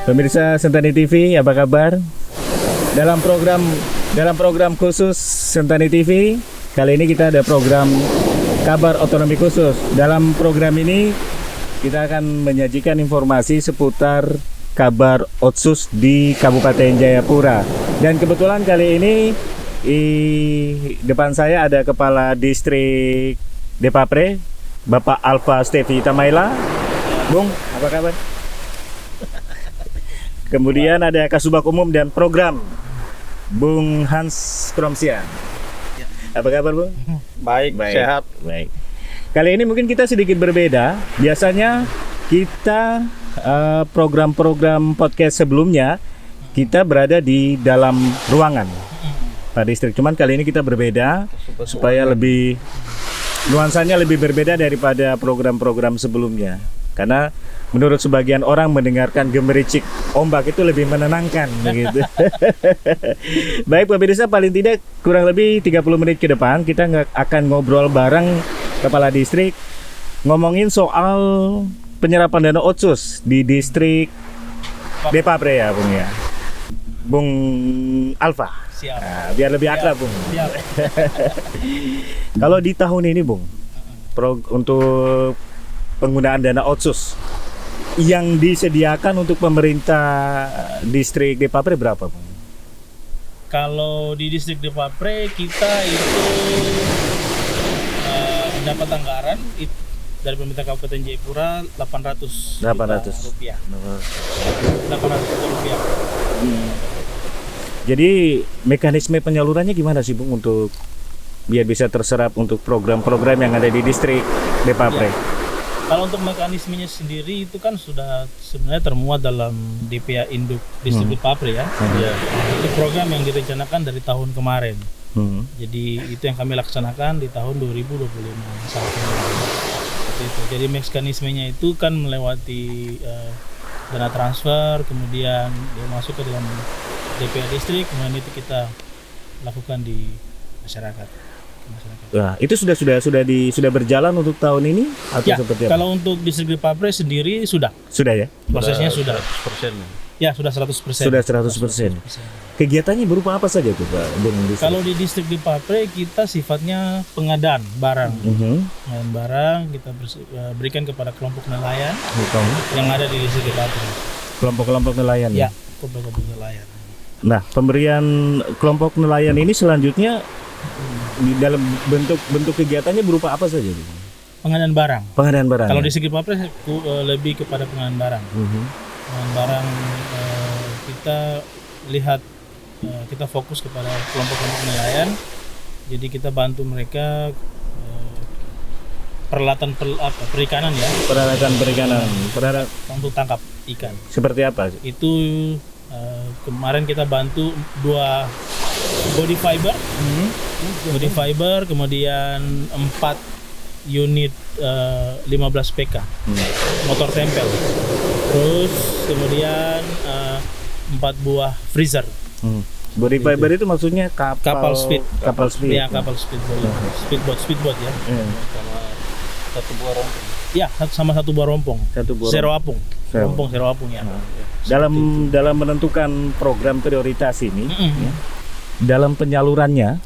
Pemirsa Sentani TV, apa kabar? Dalam program khusus Sentani TV, kali ini kita ada program kabar otonomi khusus. Dalam program ini kita akan menyajikan informasi seputar kabar Otsus di Kabupaten Jayapura. Dan kebetulan kali ini di depan saya ada Kepala Distrik Depapre, Bapak Alfa Stevi Tamaila. Bung, apa kabar? Kemudian ada Kasubag Umum dan Program, Bung Hans Kromsia. Apa kabar, Bung? Baik, sehat. Baik. Kali ini mungkin kita sedikit berbeda. Biasanya kita program-program podcast sebelumnya kita berada di dalam ruangan Pak Distrik. Cuman kali ini kita berbeda supaya lebih nuansanya lebih berbeda daripada program-program sebelumnya. Karena menurut sebagian orang mendengarkan gemericik ombak itu lebih menenangkan begitu. Baik pemirsa, paling tidak kurang lebih 30 menit ke depan kita akan ngobrol bareng Kepala Distrik ngomongin soal penyerapan dana Otsus di Distrik Depapre ya Bung ya. Bung Alfa. Siap. Nah, biar lebih akrab Bung. Siap. Kalau di tahun ini Bung, untuk penggunaan dana Otsus yang disediakan untuk pemerintah Distrik Depapre berapa, Bung? Kalau di Distrik Depapre kita itu dapat anggaran dari pemerintah Kabupaten Jayapura 800 juta rupiah. 800 juta rupiah. Jadi mekanisme penyalurannya gimana sih Bung untuk biar bisa terserap untuk program-program yang ada di Distrik Depapre? Ya. Kalau untuk mekanismenya sendiri itu kan sudah sebenarnya termuat dalam DPA Induk Distrik Depapre ya. Itu program yang direncanakan dari tahun kemarin. Jadi itu yang kami laksanakan di tahun 2025 sampai seperti itu. Jadi mekanismenya itu kan melewati dana transfer, kemudian dia masuk ke dalam DPA distrik, kemudian itu kita lakukan di masyarakat. Nah, itu sudah berjalan untuk tahun ini atau ya, seperti apa? Kalau untuk Distrik Depapre sendiri sudah ya. Prosesnya sudah 100%. Ya, sudah 100%. Sudah 100%. Kegiatannya berupa apa saja tuh Pak? Kalau di Distrik Depapre kita sifatnya pengadaan barang. Pengadaan barang kita berikan kepada kelompok nelayan yang ada di Distrik Depapre. Kelompok-kelompok nelayan ya? Kelompok nelayan. Nah, pemberian kelompok nelayan ini selanjutnya di dalam bentuk kegiatannya berupa apa saja? Pengadaan barang. Kalau Ya? di Distrik Depapre lebih kepada pengadaan barang. Pengadaan barang kita lihat kita fokus kepada kelompok-kelompok nelayan. Jadi kita bantu mereka peralatan perikanan ya. Peralatan untuk tangkap ikan. Seperti apa? Itu kemarin kita bantu 2 body fiber, kemudian 4 unit 15 PK motor tempel, terus kemudian 4 buah freezer. Body fiber itu maksudnya kapal speed. Ya, kapal speedboat ya. Sama 1 buah rompong. Ya, sama 1 buah rompong. Zero apung ya. Dalam menentukan program prioritas ini, ya, dalam penyalurannya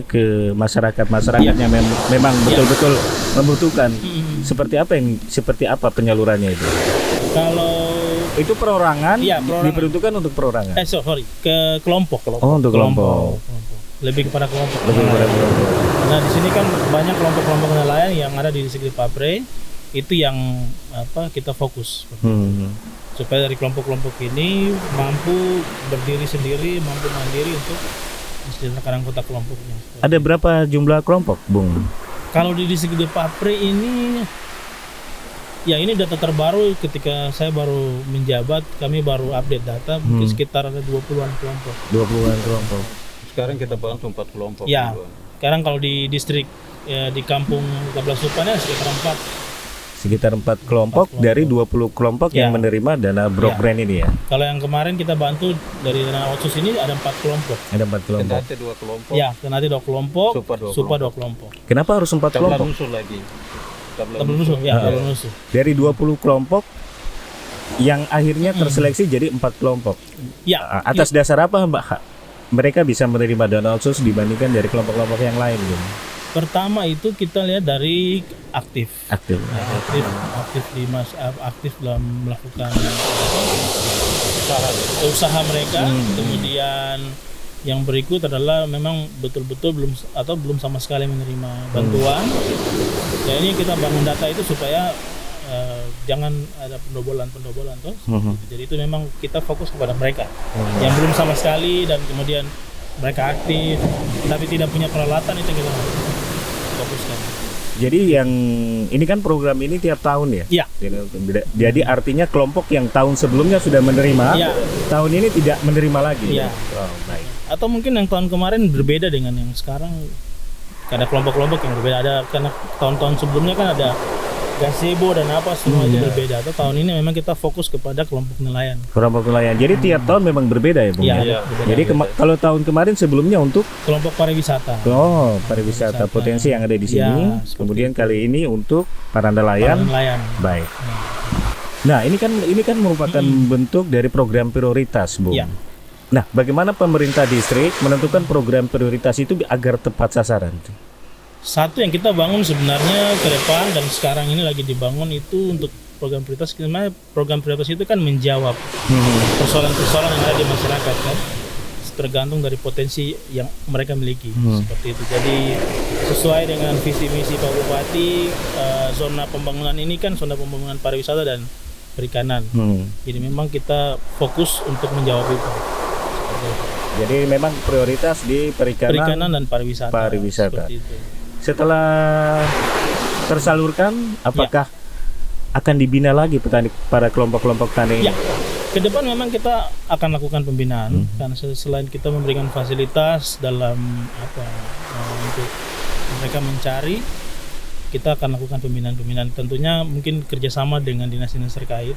ke masyarakat yang memang betul-betul membutuhkan. Seperti apa penyalurannya itu? Kalau itu perorangan, diperuntukkan untuk perorangan. Ke kelompok. Oh, untuk kelompok. Lebih kepada kelompok. Nah, di sini kan banyak kelompok-kelompok nelayan yang ada di Distrik Depapre, itu yang kita fokus. Supaya dari kelompok-kelompok ini mampu berdiri sendiri, mampu mandiri untuk mensejahterakan anggota kelompoknya. Ada berapa jumlah kelompok, Bung? Kalau di Distrik Depapre ini, ya ini data terbaru ketika saya baru menjabat, kami baru update data, mungkin sekitar ada 20-an kelompok. 20-an kelompok. Sekarang kita bantu 4 kelompok. Ya, sekarang kalau di distrik di kampung Tablas Supannya sekitar 4 kelompok dari 20 kelompok yang menerima dana Brokbrand ini ya. Kalau yang kemarin kita bantu dari dana Otsus ini ada 4 kelompok. Ada 4 kelompok. Kenati 2 kelompok. Ya, Kenati 2 kelompok, Supa 2 kelompok. Kenapa harus 4 kelompok? Tabla nusuh lagi. Tabla nusuh. Dari 20 kelompok yang akhirnya terseleksi jadi 4 kelompok. Ya, Atas dasar apa Mbak? Mereka bisa menerima dana otsus dibandingkan dari kelompok-kelompok yang lain gitu. pertama itu kita lihat dari aktif. Aktif. Ya, aktif dalam melakukan usaha mereka. Kemudian yang berikut adalah memang betul-betul belum sama sekali menerima bantuan. Ya, ini kita bangun data itu supaya jangan ada pendobolan tuh. Jadi itu memang kita fokus kepada mereka yang belum sama sekali, dan kemudian mereka aktif tapi tidak punya peralatan, itu yang kita fokuskan. Jadi yang ini kan program ini tiap tahun ya? Iya. Jadi artinya kelompok yang tahun sebelumnya sudah menerima, Iya. tahun ini tidak menerima lagi. Iya. Oh, baik. Atau mungkin yang tahun kemarin berbeda dengan yang sekarang, ada kelompok-kelompok yang berbeda. Ada karena tahun-tahun sebelumnya kan ada gazebo dan apa semua itu berbeda. Atau tahun ini memang kita fokus kepada kelompok nelayan. Kelompok nelayan. Jadi tiap tahun memang berbeda ya, Bung? Iya. berbeda. Jadi kalau tahun kemarin sebelumnya untuk Kelompok pariwisata. pariwisata potensi yang ada di sini. seperti Kemudian kali ini untuk para nelayan. Nelayan. Baik. Nah, ini kan merupakan bentuk dari program prioritas, Bung. Iya. Nah, bagaimana pemerintah distrik menentukan program prioritas itu agar tepat sasaran? Satu yang kita bangun sebenarnya ke depan dan sekarang ini lagi dibangun itu untuk program prioritas. Karena program prioritas itu kan menjawab persoalan-persoalan yang ada di masyarakat kan, tergantung dari potensi yang mereka miliki, seperti itu. Jadi sesuai dengan visi misi Pak Bupati, zona pembangunan ini kan zona pembangunan pariwisata dan perikanan. Jadi memang kita fokus untuk menjawab itu. Seperti itu. Jadi memang prioritas di Perikanan dan pariwisata. Seperti itu. Setelah tersalurkan, apakah akan dibina lagi para kelompok-kelompok tani ini? Ya, ke depan memang kita akan lakukan pembinaan, karena selain kita memberikan fasilitas dalam untuk mereka mencari, kita akan lakukan pembinaan-pembinaan. Tentunya mungkin kerjasama dengan dinas-dinas terkait,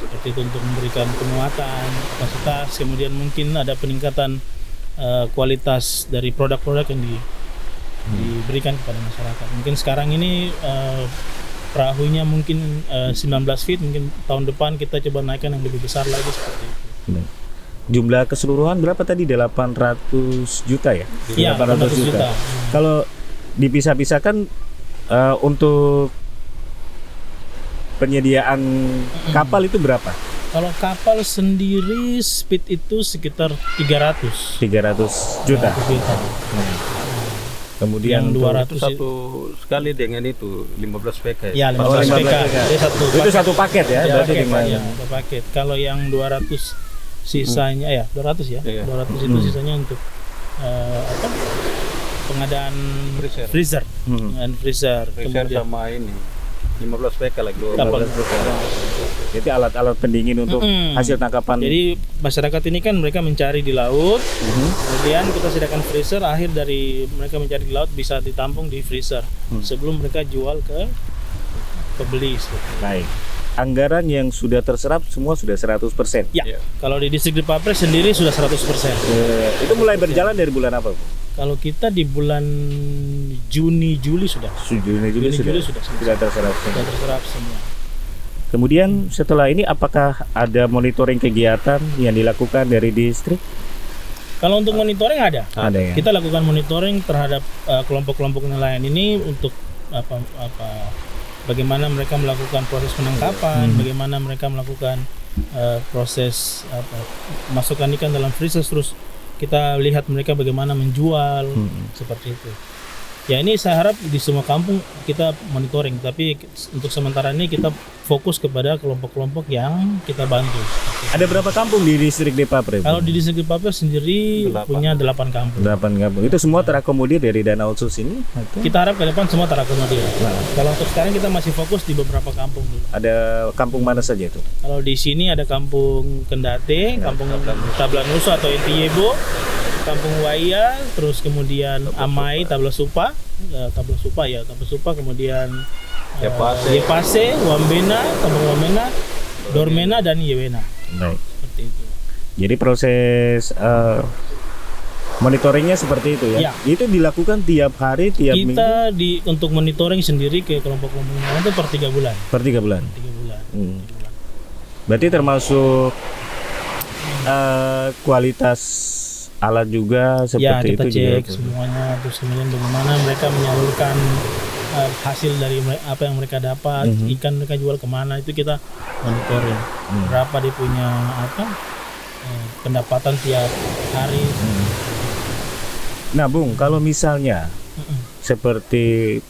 seperti itu, untuk memberikan penguatan kapasitas, kemudian mungkin ada peningkatan kualitas dari produk-produk yang diberikan kepada masyarakat. Mungkin sekarang ini perahunya mungkin 19 feet, mungkin tahun depan kita coba naikkan yang lebih besar lagi, seperti itu. Jumlah keseluruhan berapa tadi? 800 juta ya? Iya, 800 juta. Kalau dipisah-pisahkan untuk penyediaan kapal itu berapa? Kalau kapal sendiri speed itu sekitar 300 juta. Yang Kemudian Itu 200 satu sekali dengan itu 15 PK. ya 15 PK. Itu satu paket ya, berarti paket, dengan satu paket. Kalau yang 200 sisanya 200 ya. Iya. 200 itu sisanya untuk pengadaan freezer. Dan freezer. Freezer Kemudian sama ini 15 PK lagi. kapal. Jadi alat-alat pendingin untuk hasil tangkapan. Jadi masyarakat ini kan mereka mencari di laut, kemudian kita sediakan freezer. Akhir dari mereka mencari di laut bisa ditampung di freezer sebelum mereka jual ke pembeli. Baik. Anggaran yang sudah terserap semua sudah 100%. Ya, kalau di distrik Depapres sendiri sudah 100%. Itu mulai berjalan dari bulan apa, Bu? Kalau kita di bulan Juni Juli sudah Juli sudah terserap. sudah terserap semua. Kemudian setelah ini apakah ada monitoring kegiatan yang dilakukan dari distrik? Kalau untuk monitoring ada. Ada ya. Kita lakukan monitoring terhadap kelompok-kelompok nelayan ini untuk bagaimana mereka melakukan proses penangkapan, bagaimana mereka melakukan proses masukkan ikan dalam freezer, terus kita lihat mereka bagaimana menjual, seperti itu. Ya, ini saya harap di semua kampung kita monitoring, tapi untuk sementara ini kita fokus kepada kelompok-kelompok yang kita bantu. Ada berapa kampung di distrik Depapres? Kalau di distrik Depapres sendiri punya 8 kampung. 8 kampung. Itu semua terakomodir dari dana otsus ini? Atau? Kita harap ke depan semua terakomodir. Kalau untuk sekarang kita masih fokus di beberapa kampung dulu. Ada kampung mana saja itu? Kalau di sini ada kampung Kendate, kampung Tablanusa atau Ntiyebo, kampung Waya, terus kemudian Amai, Tablasupa, kemudian Yepase, Wambena, kampung Wambena, Dormena dan Yewena. Baik. Seperti itu. Jadi proses monitoringnya seperti itu ya? Ya. Itu dilakukan tiap hari, tiap minggu? Kita untuk monitoring sendiri ke kelompok-kelompok nelayan itu per 3 bulan. Per 3 bulan? 3 bulan. Berarti termasuk kualitas alat juga Ya, seperti kita itu cek juga. semuanya, terus kemudian bagaimana mereka menyalurkan hasil dari apa yang mereka dapat, ikan mereka jual kemana, itu kita monitoring. Berapa dia punya pendapatan tiap hari. Nah, Bung, kalau misalnya seperti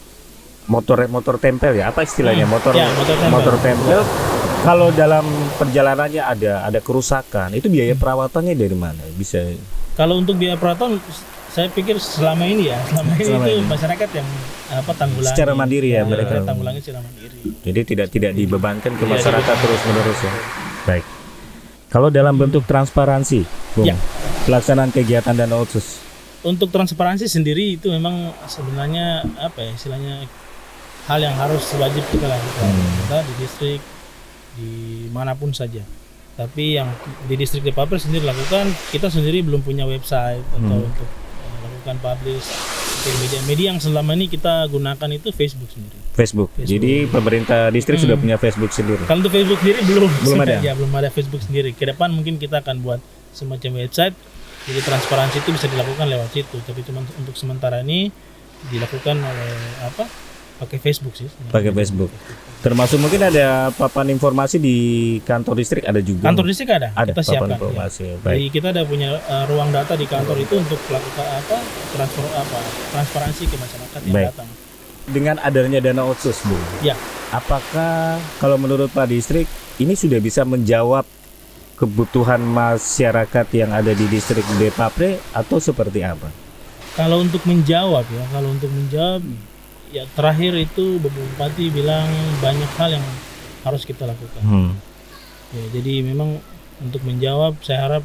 motor tempel ya, apa istilahnya? Motor Ya, motor tempel. Kalau dalam perjalanannya ada kerusakan, itu biaya perawatannya dari mana? Bisa Kalau untuk biaya perawatan, saya pikir selama ini itu ini. masyarakat yang tanggulangi. Secara mandiri ya mereka. Tanggulangi secara mandiri. Jadi tidak dibebankan ke Iya, masyarakat terus-menerus ya. Baik. Kalau dalam bentuk transparansi, Bung, Ya. pelaksanaan kegiatan Dana Otsus. Untuk transparansi sendiri itu memang sebenarnya istilahnya hal yang harus wajib kita lakukan. Kita di distrik dimanapun saja. Tapi yang di distrik di Papres sendiri lakukan, kita sendiri belum punya website atau untuk lakukan publish. Media yang selama ini kita gunakan itu Facebook sendiri. Facebook. Jadi pemerintah distrik sudah punya Facebook sendiri. Kalau untuk Facebook sendiri belum ada. Ya, belum ada Facebook sendiri. Ke depan mungkin kita akan buat semacam website. Jadi transparansi itu bisa dilakukan lewat situ. Tapi cuma untuk sementara ini dilakukan oleh pakai Facebook sih. Pakai Facebook. Termasuk mungkin ada papan informasi di kantor distrik ada juga. Kantor distrik ada kita papan siapkan. informasi. Ya. Baik. Jadi kita ada punya ruang data di kantor itu untuk melakukan transparansi ke masyarakat yang Baik. datang. Dengan adanya Dana Otsus, Bu. Ya. Apakah kalau menurut Pak Distrik ini sudah bisa menjawab kebutuhan masyarakat yang ada di distrik Depapre atau seperti apa? Kalau untuk menjawab ya terakhir itu Bapak Bupati bilang banyak hal yang harus kita lakukan. Ya, jadi memang untuk menjawab saya harap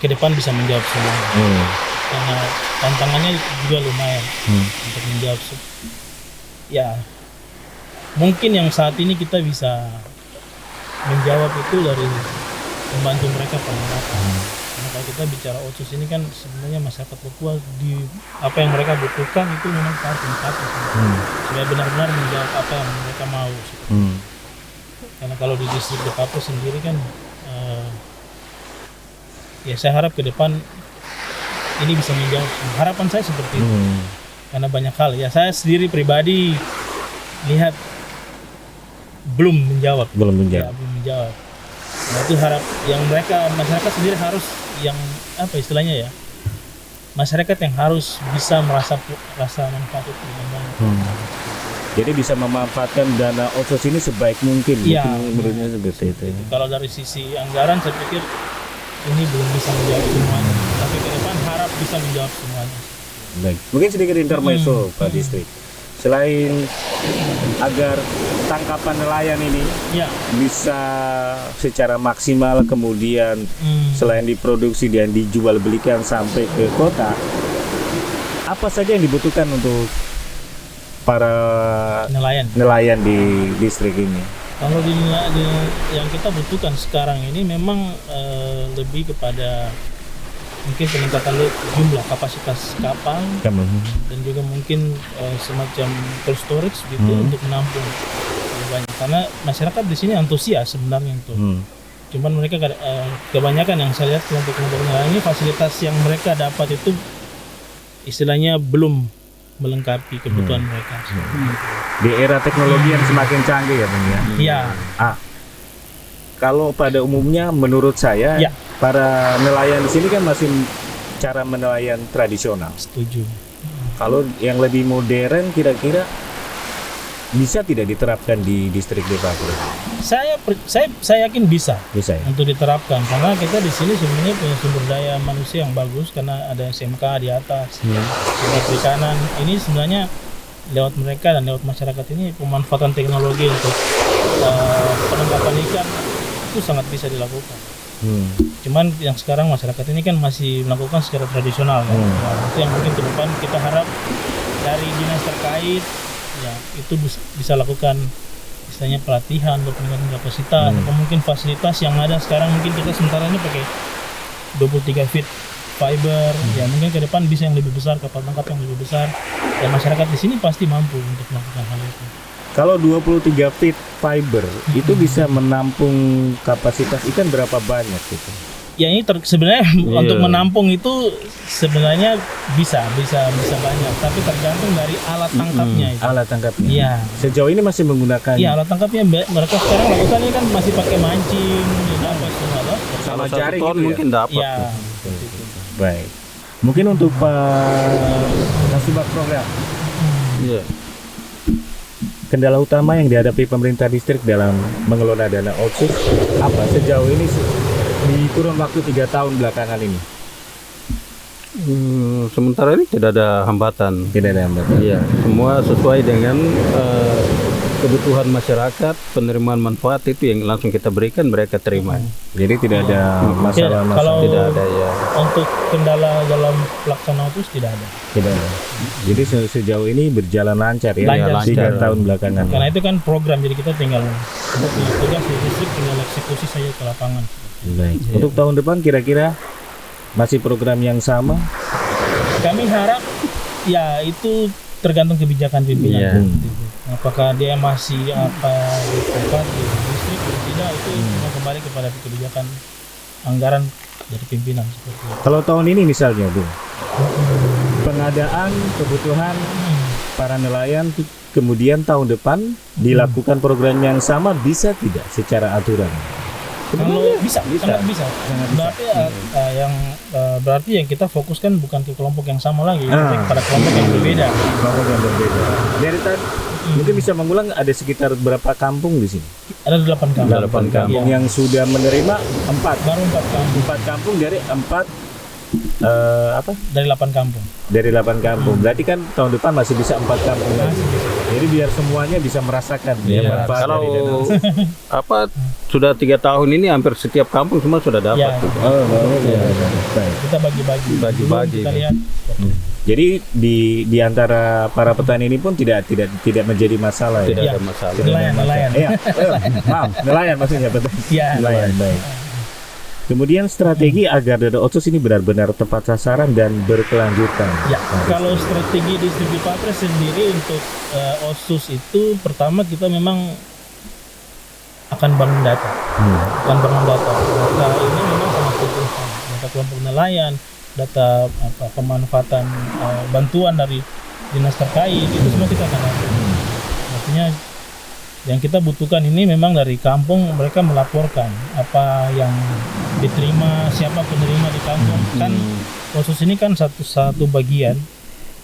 ke depan bisa menjawab semua. Karena tantangannya juga lumayan untuk menjawab. Ya mungkin yang saat ini kita bisa menjawab itu dari membantu mereka pengangkatan. Karena kalau kita bicara Otsus ini kan sebenarnya masyarakat Papua di apa yang mereka butuhkan itu memang harus mencapai supaya benar-benar menjawab apa yang mereka mau. Karena kalau di distrik Papua sendiri kan ya saya harap ke depan ini bisa menjawab. Harapan saya seperti itu. Karena banyak hal ya saya sendiri pribadi lihat belum menjawab. Ya, belum menjawab. Nah, itu harap yang masyarakat sendiri harus yang istilahnya ya, masyarakat yang harus bisa rasa manfaat itu dengan baik. Jadi bisa memanfaatkan Dana Otsus ini sebaik mungkin. Iya. Menurutnya seperti itu. Kalau dari sisi anggaran saya pikir ini belum bisa menjawab semuanya, tapi ke depan harap bisa menjawab semuanya. Baik. Mungkin sedikit intermezzo Pak Distrik. Selain agar tangkapan nelayan ini bisa secara maksimal, kemudian selain diproduksi dan dijual belikan sampai ke kota, apa saja yang dibutuhkan untuk para nelayan di distrik ini? Kalau yang kita butuhkan sekarang ini memang lebih kepada mungkin peningkatan jumlah kapasitas kapal dan juga mungkin semacam cold storage gitu untuk menampung lebih banyak, karena masyarakat di sini antusias sebenarnya itu. Cuman mereka kebanyakan yang saya lihat kelompok-kelompok nelayan ini fasilitas yang mereka dapat itu istilahnya belum melengkapi kebutuhan mereka. Di era teknologi yang semakin canggih ya Bang ya. Iya. Kalau pada umumnya menurut saya para nelayan di sini kan masih cara menelayan tradisional. Setuju. Kalau yang lebih modern kira-kira bisa tidak diterapkan di distrik Depapre? Saya yakin bisa Bisa ya? untuk diterapkan, karena kita di sini sebenarnya punya sumber daya manusia yang bagus karena ada SMK di atas, sumber perikanan. Ini sebenarnya lewat mereka dan lewat masyarakat ini pemanfaatan teknologi untuk penangkapan ikan itu sangat bisa dilakukan. Cuman yang sekarang masyarakat ini kan masih melakukan secara tradisional. Nah, itu yang mungkin ke depan kita harap dari dinas terkait ya itu bisa lakukan istilahnya pelatihan untuk peningkatan kapasitas atau mungkin fasilitas yang ada sekarang. Mungkin kita sementara ini pakai 23 feet fiber, ya mungkin ke depan bisa yang lebih besar, kapal tangkap yang lebih besar, dan masyarakat di sini pasti mampu untuk melakukan hal itu. Kalau 23 feet fiber itu bisa menampung kapasitas ikan berapa banyak gitu? Ya ini sebenarnya untuk menampung itu sebenarnya bisa banyak, tapi tergantung dari alat tangkapnya itu. Alat tangkapnya. Iya. Sejauh ini masih menggunakan Iya, alat tangkapnya mereka sekarang lakukan ini kan masih pakai mancing, apa semua loh. sama Kalau 1 jari ton gitu ya? mungkin dapat. Iya. Baik. Mungkin untuk Pak Kasubag program, Iya. kendala utama yang dihadapi pemerintah distrik dalam mengelola dana otsus apa sejauh ini di kurun waktu 3 tahun belakangan ini? Sementara ini tidak ada hambatan. Tidak ada hambatan. Iya, semua sesuai dengan kebutuhan masyarakat, penerimaan manfaat itu yang langsung kita berikan mereka terima. Jadi tidak ada Kalau masalah-masalah. Tidak ada ya. untuk kendala dalam pelaksanaan otsus tidak ada. Tidak ada. Jadi sejauh ini berjalan lancar ya, Lancar. 3 tahun belakangan. Karena itu kan program, jadi kita tinggal tugas di distrik tinggal eksekusi saja ke lapangan. Baik. Untuk tahun depan kira-kira masih program yang sama? Kami harap ya itu tergantung kebijakan pimpinan. Iya. Apakah dia masih di tempat di distrik atau tidak, itu semua kembali kepada kebijakan anggaran dari pimpinan seperti itu. Kalau tahun ini misalnya, Bu, pengadaan kebutuhan para nelayan, kemudian tahun depan dilakukan program yang sama, bisa tidak secara aturan? Kalau bisa, sangat bisa. Berarti berarti yang kita fokuskan bukan ke kelompok yang sama lagi, tapi kepada kelompok yang berbeda. Kelompok yang berbeda. Dari tadi mungkin bisa mengulang, ada sekitar berapa kampung di sini? Ada 8 kampung. 8 kampung yang sudah menerima 4. Baru 4 kampung. 4 kampung dari 4 Dari 8 kampung. Dari 8 kampung. Berarti kan tahun depan masih bisa 4 kampung lagi. Jadi biar semuanya bisa merasakan ya, manfaat Kalau dari dana. sudah 3 tahun ini hampir setiap kampung semua sudah dapat. Ya. Oh, baik. Kita bagi-bagi. Bagi-bagi. Kita lihat. Jadi di antara para petani ini pun tidak menjadi masalah ya. Tidak ada masalah. Nelayan. Iya, maaf, nelayan maksudnya petani. Iya. Nelayan, baik. Kemudian strategi agar dana otsus ini benar-benar tepat sasaran dan berkelanjutan. Ya, kalau strategi distribusi Papres sendiri untuk otsus itu, pertama kita memang akan bangun data. Data ini memang sangat penting. Data kelompok nelayan, data pemanfaatan bantuan dari dinas terkait, itu semua kita akan lakukan. Artinya yang kita butuhkan ini memang dari kampung mereka melaporkan apa yang diterima, siapa penerima di kampung. Kan otsus ini kan satu bagian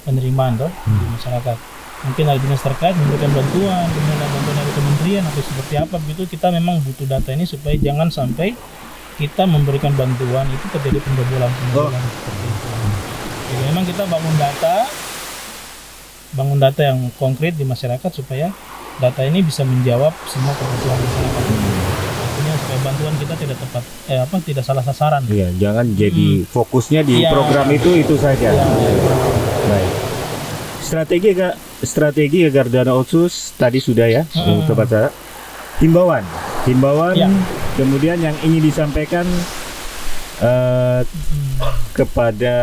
penerimaan di masyarakat. Mungkin dari dinas terkait memberikan bantuan, kemudian bantuan dari kementerian atau seperti apa begitu. Kita memang butuh data ini supaya jangan sampai kita memberikan bantuan itu terjadi pembobolan seperti itu. Jadi memang kita bangun data yang konkret di masyarakat supaya data ini bisa menjawab semua kebutuhan masyarakat. Artinya supaya bantuan kita tidak salah sasaran. Iya, jangan jadi fokusnya di program itu saja. Baik. Strategi agar dana otsus tadi sudah ya, tepat sasaran. Himbauan, kemudian yang ingin disampaikan kepada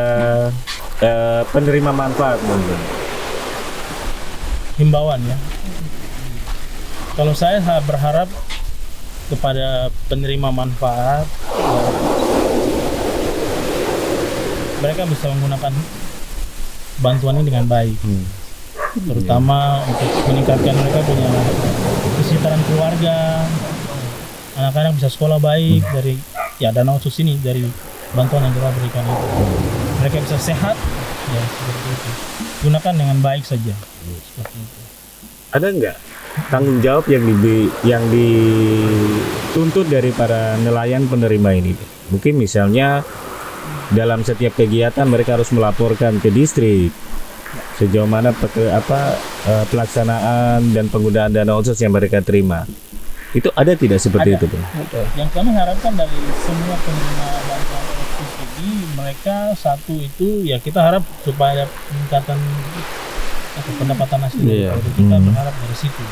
penerima manfaat mungkin. Himbauan ya. Kalau saya berharap kepada penerima manfaat, mereka bisa menggunakan bantuan ini dengan baik, terutama untuk meningkatkan mereka punya kesejahteraan keluarga, anak-anak bisa sekolah baik dari dana otsus ini, dari bantuan yang kita berikan itu. Mereka bisa sehat, ya seperti itu. Gunakan dengan baik saja, seperti itu. Ada nggak tanggung jawab yang dituntut dari para nelayan penerima ini? Mungkin misalnya dalam setiap kegiatan mereka harus melaporkan ke distrik sejauh mana pelaksanaan dan penggunaan dana otsus yang mereka terima. Itu ada tidak seperti itu, Bang? Yang kami harapkan dari semua penerima bantuan otsus ini, mereka satu itu ya kita harap supaya peningkatan pendapatan asli kita berharap dari situ.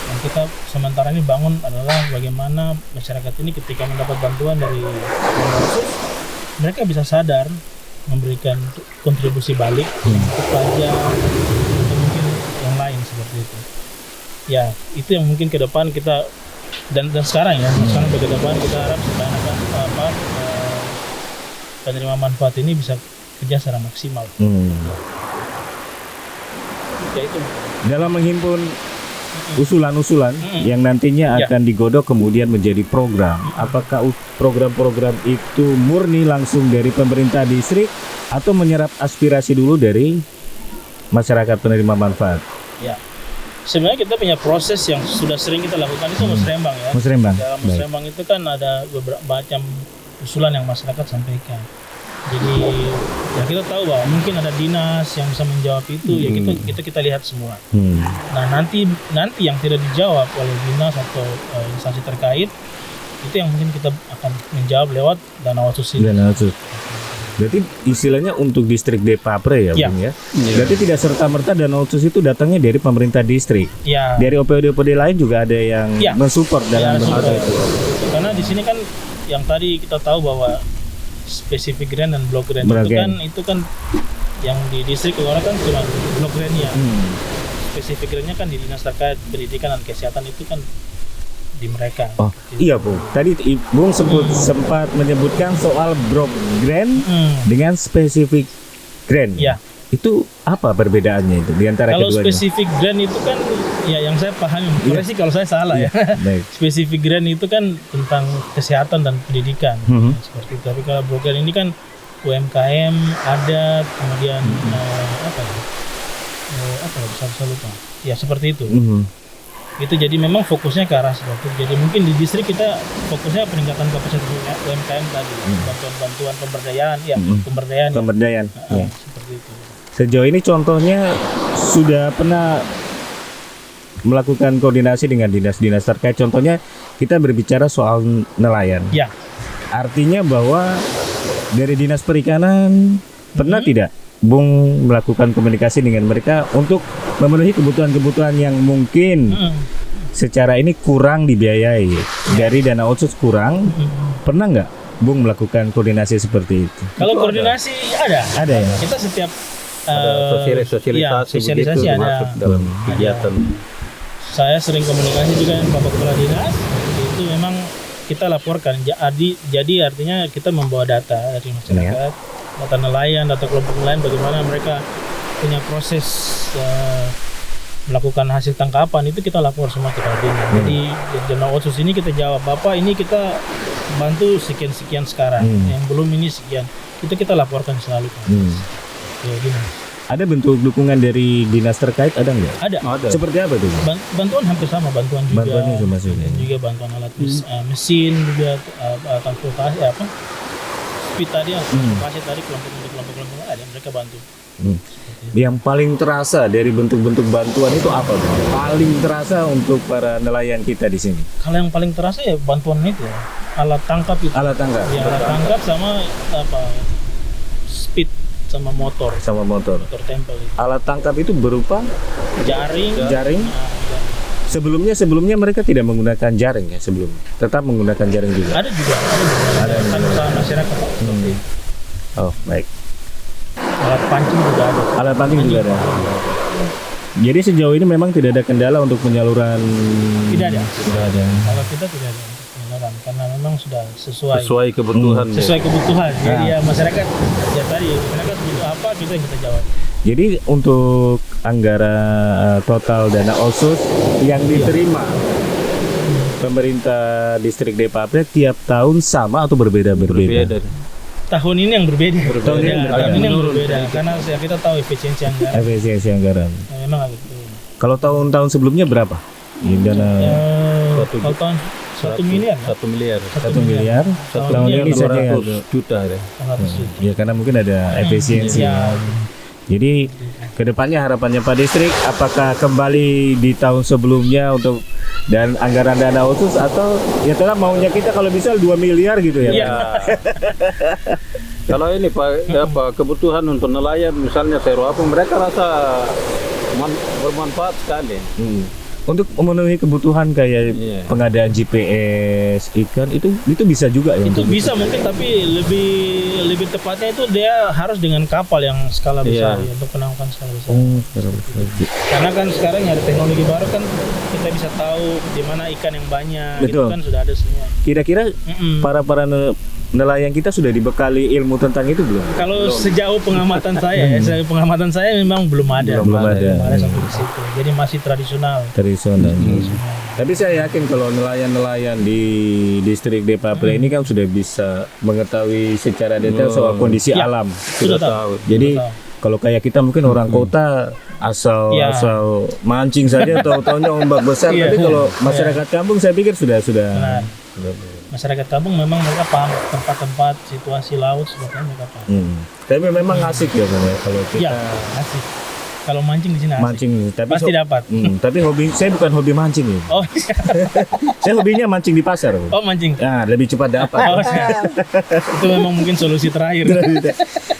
Yang kita sementara ini bangun adalah bagaimana masyarakat ini ketika mendapat bantuan dari otsus, mereka bisa sadar memberikan kontribusi balik untuk pajak atau mungkin yang lain seperti itu. Ya, itu yang mungkin ke depan kita dan sekarang ya, sekarang ke depan kita harap supaya penerima manfaat ini bisa kerja secara maksimal. Ya itu. Dalam menghimpun usulan-usulan yang nantinya akan digodok kemudian menjadi program. Apakah program-program itu murni langsung dari pemerintah distrik atau menyerap aspirasi dulu dari masyarakat penerima manfaat? Ya. Sebenarnya kita punya proses yang sudah sering kita lakukan itu musrembang ya. Musrembang. Dalam musrembang itu kan ada beberapa macam usulan yang masyarakat sampaikan. Jadi ya kita tahu bahwa mungkin ada dinas yang bisa menjawab itu, ya kita lihat semua. Nah nanti yang tidak dijawab oleh dinas atau instansi terkait itu yang mungkin kita akan menjawab lewat dana otsus ini. Dana otsus. Berarti istilahnya untuk distrik Depapre ya, Bung ya? Berarti tidak serta-merta dana otsus itu datangnya dari pemerintah distrik. Ya. Dari OPD-OPD lain juga ada yang mensupport dalam bentuk itu. Karena di sini kan yang tadi kita tahu bahwa spesifik grant dan block grant itu kan yang di distrik Kelora kan cuma block grantnya. Spesifik grantnya kan di dinas terkait pendidikan dan kesehatan itu kan di mereka. Oh iya Bu, tadi Bung sempat menyebutkan soal block grant dengan spesifik grant. Ya. Itu apa perbedaannya itu di antara keduanya? Kalau spesifik grant itu kan ya yang saya pahami, koreksi kalau saya salah ya. Spesifik grant itu kan tentang kesehatan dan pendidikan seperti itu. Tapi kalau block grant ini kan UMKM ada, kemudian saya lupa. Ya seperti itu. Itu jadi memang fokusnya ke arah seperti itu. Jadi mungkin di distrik kita fokusnya peningkatan kapasitas UMKM tadi, bantuan pemberdayaan, pemberdayaan. Seperti itu. Sejauh ini contohnya sudah pernah melakukan koordinasi dengan dinas-dinas terkait. Contohnya kita berbicara soal nelayan. Ya. Artinya bahwa dari dinas perikanan pernah tidak Bung melakukan komunikasi dengan mereka untuk memenuhi kebutuhan-kebutuhan yang mungkin secara ini kurang dibiayai dari dana otsus kurang. Pernah nggak Bung melakukan koordinasi seperti itu? Kalau koordinasi ada ya. Kita setiap sosialisasi ada masuk dalam kegiatan. Saya sering komunikasi juga dengan Bapak Kepala Dinas. Itu memang kita laporkan. Jadi artinya kita membawa data dari masyarakat, data nelayan, data kelompok nelayan, bagaimana mereka punya proses melakukan hasil tangkapan, itu kita lapor semua ke Dinas. Jadi dana otsus ini kita jawab, Bapak ini kita bantu sekian sekarang, yang belum ini sekian, itu kita laporkan selalu. Ya, gini. Ada bentuk dukungan dari dinas terkait, ada nggak? Ada. Seperti apa tuh? Bantuan hampir sama, bantuan juga. Bantuannya sama juga. Juga bantuan alat mesin juga, transportasi speed tadi, transportasi tadi kelompok ada yang mereka bantu. Yang paling terasa dari bentuk-bentuk bantuan itu apa tuh? Paling terasa untuk para nelayan kita di sini? Kalau yang paling terasa ya bantuan itu ya, alat tangkap itu. Alat tangkap. Ya, alat tangkap sama speed sama motor tempel itu. Alat tangkap itu berupa jaring. Sebelumnya mereka tidak menggunakan jaring ya sebelumnya. Tetap menggunakan jaring juga. Ada kan usaha masyarakat seperti itu. Oh, baik. Alat pancing juga ada. Jadi sejauh ini memang tidak ada kendala untuk penyaluran. Tidak ada. Kalau kita tidak ada untuk penyaluran karena memang sudah sesuai kebutuhan. Jadi ya masyarakat masyarakat butuh apa kita jawab. Jadi untuk anggaran total dana otsus yang diterima pemerintah distrik Depapre tiap tahun sama atau berbeda? Tahun ini yang berbeda. Tahun ini yang berbeda karena kita tahu efisiensi anggaran. Memang agak turun. Kalau tahun-tahun sebelumnya berapa? Dana kalau tahun 1 miliar. 1 miliar. 1 miliar. Tahun ini saja 200 juta ya. Ya karena mungkin ada efisiensi. Jadi kedepannya harapannya Pak Distrik, apakah kembali di tahun sebelumnya untuk dan anggaran dana otsus atau ya tetap maunya kita kalau bisa 2 miliar gitu ya? Iya. Kalau ini Pak, kebutuhan untuk nelayan misalnya sewa apa mereka rasa bermanfaat sekali. Untuk memenuhi kebutuhan kayak Iya. pengadaan GPS ikan itu bisa juga ya. Itu untuk bisa mungkin, tapi lebih tepatnya itu dia harus dengan kapal yang skala besar Iya. ya, untuk penangkapan skala besar. Karena kan sekarang ada teknologi baru kan, kita bisa tahu di mana ikan yang banyak. Betul. Itu kan sudah ada semua. Kira-kira para nelayan kita sudah dibekali ilmu tentang itu belum? Kalau sejauh pengamatan saya, sejauh pengamatan saya memang belum ada. Belum ada. Belum ada sampai di situ. Jadi masih tradisional. Tradisional. Tapi saya yakin kalau nelayan-nelayan di distrik Depapre ini kan sudah bisa mengetahui secara detail soal kondisi Ya, alam. sudah tahu. Jadi Sudah tahu. kalau kayak kita mungkin orang kota asal Ya. mancing saja, tahu-tahunya ombak besar. Iya. Tapi kalau masyarakat kampung saya pikir sudah. Benar. Masyarakat kampung memang mereka paham tempat-tempat situasi laut sebetulnya mereka paham. Tapi memang asik ya Bang, ya, kalau kita Ya, asik. Kalau mancing di sini asik. mancing. Tapi Pasti dapat. tapi hobi saya bukan hobi mancing ya. Oh, Saya hobinya mancing di pasar. oh mancing. Nah, lebih cepat dapat. Oh, itu memang mungkin solusi terakhir.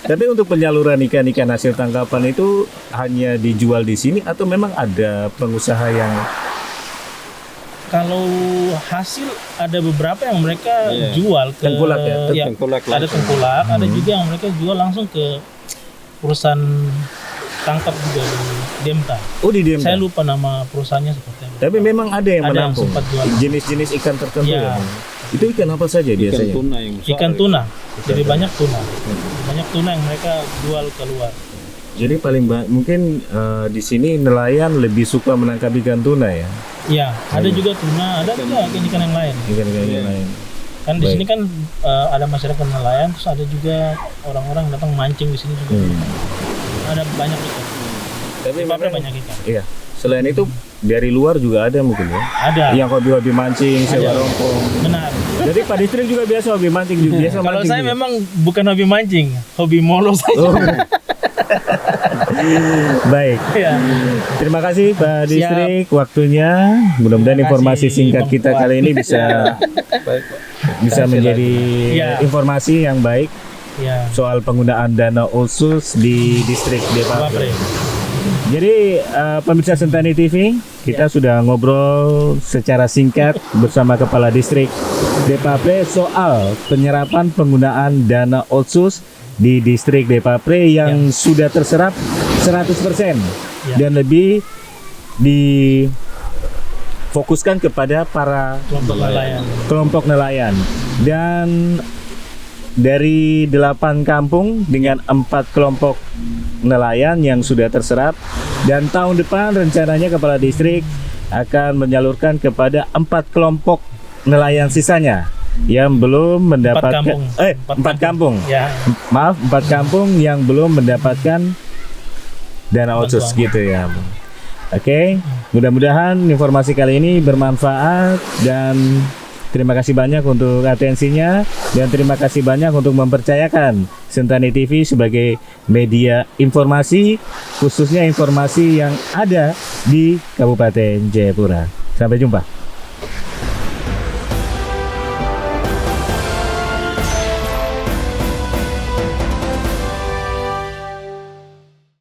Tapi untuk penyaluran ikan-ikan hasil tangkapan itu hanya dijual di sini atau memang ada pengusaha yang Kalau hasil ada beberapa yang mereka jual ke Tengkulak ya? Tengkulak ada langsung. tengkulak, ada juga yang mereka jual langsung ke perusahaan tangkap juga di Demta. di diam? Saya lupa nama perusahaannya seperti apa. Tapi memang ada yang Ada yang menampung sempat jual. jenis-jenis ikan tertentu. Ya. Ya. Itu ikan apa saja Ikan biasanya? tuna yang besar. Ikan tuna. Jadi banyak tuna. Banyak tuna yang mereka jual keluar. Jadi paling mungkin di sini nelayan lebih suka menangkap ikan tuna ya. Iya, ada juga tuna, ada juga ikan yang lain. Ikan-ikan yang lain. Kan di sini kan ada masyarakat nelayan, terus ada juga orang-orang yang datang mancing di sini juga. Ada banyak ikan. Tapi Di Papre memang- banyak ikan. Iya. Selain itu dari luar juga ada mungkin ya. Ada. Yang hobi-hobi mancing, sewa rompong. Benar. Jadi Pak Distrik juga biasa hobi mancing juga. Biasa Kalau mancing saya juga. memang bukan hobi mancing, hobi molo saja. Oh. Baik. Ya. Terima kasih Pak Siap. Distrik waktunya. Mudah-mudahan Terima informasi kasih, singkat Bang kita Fuad. kali ini bisa menjadi Ya. informasi yang baik Ya. soal penggunaan dana otsus di distrik Depapre. Papre. Jadi pemirsa Sentani TV, kita sudah ngobrol secara singkat bersama Kepala Distrik Depapre soal penyerapan penggunaan dana otsus di distrik Depapre yang sudah terserap 100% dan lebih difokuskan kepada para kelompok nelayan. Dan dari 8 kampung dengan 4 kelompok nelayan yang sudah terserap, dan tahun depan rencananya Kepala Distrik akan menyalurkan kepada 4 kelompok nelayan sisanya yang belum mendapatkan 4 kampung. Ya. Maaf, 4 kampung yang belum mendapatkan dana otsus gitu ya. Oke, mudah-mudahan informasi kali ini bermanfaat dan terima kasih banyak untuk atensinya dan terima kasih banyak untuk mempercayakan Sentani TV sebagai media informasi, khususnya informasi yang ada di Kabupaten Jayapura. Sampai jumpa.